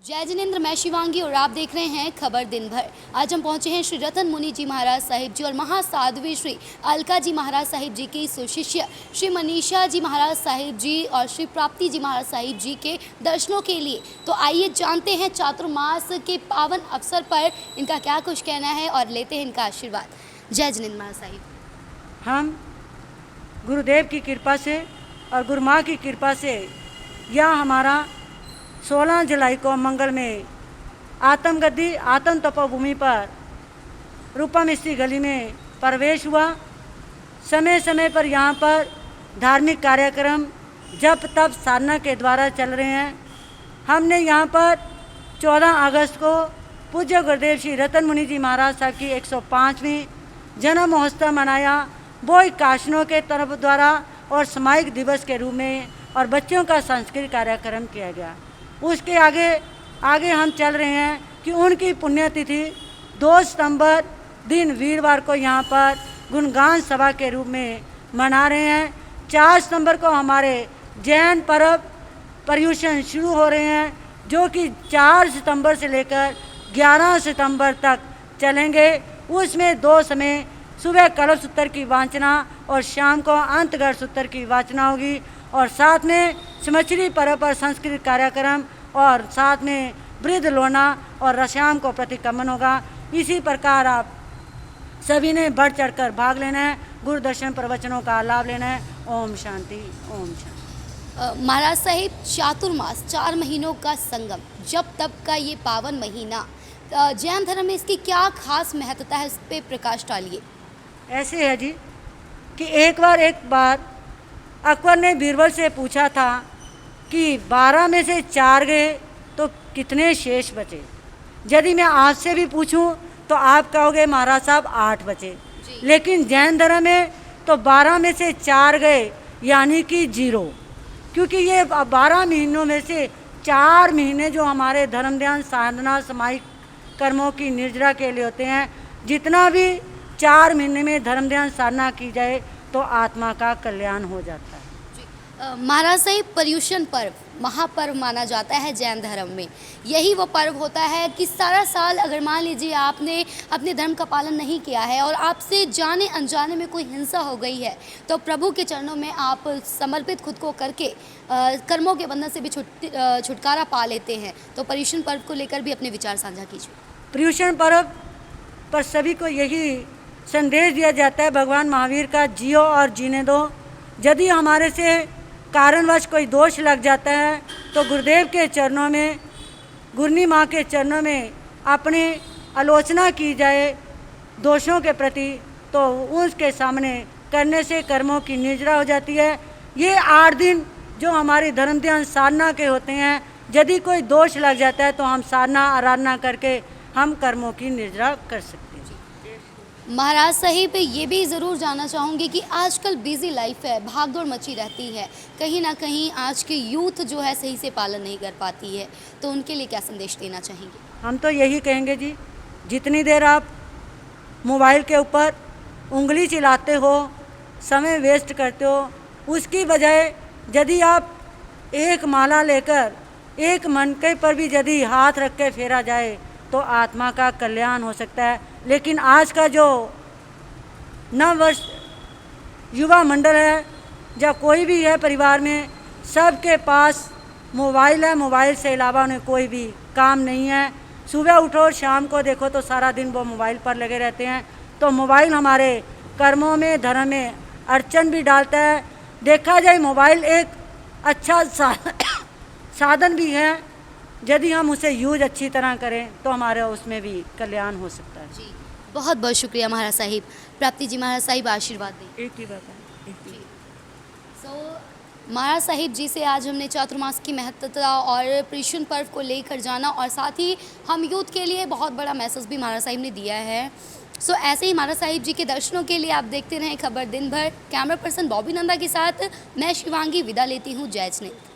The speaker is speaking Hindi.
जय जिनेन्द्र, मैं शिवांगी और आप देख रहे हैं खबर दिन भर। आज हम पहुंचे हैं श्री रतन मुनि जी महाराज साहिब जी और महासाध्वी श्री अलका जी महाराज साहिब जी की सुशिष्य श्री मनीषा जी महाराज साहिब जी और श्री प्राप्ति जी महाराज साहिब जी के दर्शनों के लिए। तो आइए जानते हैं चातुर्मास के पावन अवसर पर इनका क्या कुछ कहना है और लेते हैं इनका आशीर्वाद। जय जिनेन्द्र महाराज साहिब। हम गुरुदेव की कृपा से और गुरु माँ की कृपा से यह हमारा 16 जुलाई को मंगल में आत्मगद्दी आत्म तपोभूमि पर रूपम स्थित गली में प्रवेश हुआ। समय समय पर यहाँ पर धार्मिक कार्यक्रम जप तप साधना के द्वारा चल रहे हैं। हमने यहाँ पर 14 अगस्त को पूज्य गुरुदेव श्री रतन मुनि जी महाराज साहब की 105वीं जन्म महोत्सव मनाया। वो काशनों के तरफ द्वारा और सामायिक दिवस के रूप में और बच्चों का सांस्कृतिक कार्यक्रम किया गया। उसके आगे हम चल रहे हैं कि उनकी पुण्यतिथि 2 सितंबर दिन वीरवार को यहाँ पर गुणगान सभा के रूप में मना रहे हैं। 4 सितंबर को हमारे जैन पर्व पर्युषण शुरू हो रहे हैं, जो कि 4 सितंबर से लेकर 11 सितंबर तक चलेंगे। उसमें 2 समय सुबह कलश सूत्र की वाचना और शाम को अंतगढ़ सूत्र की वाचना होगी और साथ में समचरी पर्व पर सांस्कृतिक कार्यक्रम और साथ में वृद्ध लोना और रश्याम को प्रतिक्रमण होगा। इसी प्रकार आप सभी ने बढ़ चढ़कर भाग लेना है, गुरु दर्शन प्रवचनों का लाभ लेना है। ओम शांति ओम शांति। महाराज साहिब, चातुर्मास 4 महीनों का संगम जब तब का ये पावन महीना जैन धर्म में इसकी क्या खास महत्वता है, इस पे प्रकाश डालिए। ऐसे है जी कि एक बार अकबर ने बीरबल से पूछा था कि 12 में से 4 गए तो कितने शेष बचे। यदि मैं आज से भी पूछूं तो आप कहोगे महाराज साहब 8 बचे, लेकिन जैन धर्म में तो 12 में से 4 गए यानी कि 0, क्योंकि ये 12 महीनों में से 4 महीने जो हमारे धर्म ध्यान साधना सामायिक कर्मों की निर्जरा के लिए होते हैं। जितना भी 4 महीने में धर्म ध्यान साधना की जाए तो आत्मा का कल्याण हो जाता है। महाराज साहिब, पर्युषण पर्व महापर्व माना जाता है जैन धर्म में। यही वो पर्व होता है कि सारा साल अगर मान लीजिए आपने अपने धर्म का पालन नहीं किया है और आपसे जाने अनजाने में कोई हिंसा हो गई है, तो प्रभु के चरणों में आप समर्पित खुद को करके कर्मों के बंधन से भी छुटकारा पा लेते हैं। तो पर्युषण पर्व को लेकर भी अपने विचार साझा कीजिए। पर्युषण पर्व पर सभी को यही संदेश दिया जाता है भगवान महावीर का, जियो और जीने दो। यदि हमारे से कारणवश कोई दोष लग जाता है तो गुरुदेव के चरणों में, गुरनी माँ के चरणों में अपनी आलोचना की जाए दोषों के प्रति, तो उसके सामने करने से कर्मों की निर्जरा हो जाती है। ये 8 दिन जो हमारी धर्म ध्यान साधना के होते हैं, यदि कोई दोष लग जाता है तो हम साधना आराधना करके हम कर्मों की निर्जरा कर सकते हैं। महाराज साहिब, ये भी ज़रूर जानना चाहूँगी कि आजकल बिजी लाइफ है, भागदौड़ मची रहती है, कहीं ना कहीं आज के यूथ जो है सही से पालन नहीं कर पाती है, तो उनके लिए क्या संदेश देना चाहेंगे? हम तो यही कहेंगे जी, जितनी देर आप मोबाइल के ऊपर उंगली चलाते हो, समय वेस्ट करते हो, उसकी बजाय यदि आप एक माला लेकर एक मनके पर भी यदि हाथ रख के फेरा जाए तो आत्मा का कल्याण हो सकता है। लेकिन आज का जो नववर्ष युवा मंडल है या कोई भी है परिवार में, सबके पास मोबाइल है, मोबाइल से अलावा उन्हें कोई भी काम नहीं है। सुबह उठो शाम को देखो तो सारा दिन वो मोबाइल पर लगे रहते हैं। तो मोबाइल हमारे कर्मों में धर्म में अड़चन भी डालता है। देखा जाए मोबाइल एक अच्छा साधन भी है, यदि हम उसे यूज अच्छी तरह करें तो हमारे उसमें भी कल्याण हो सकता है। जी, बहुत बहुत शुक्रिया महाराज साहिब। प्राप्ति जी महाराज साहिब, आशीर्वाद दें। एक ही बात है। महाराज साहिब जी से आज हमने चातुर्मास की महत्वता और पर्युषण पर्व को लेकर जाना और साथ ही हम यूथ के लिए बहुत बड़ा मैसेज भी महाराज साहिब ने दिया है। ऐसे ही महाराज साहिब जी के दर्शनों के लिए आप देखते रहें खबर दिन भर। कैमरा पर्सन बॉबी नंदा के साथ मैं शिवांगी विदा लेती हूँ। जय जिनेन्द्र।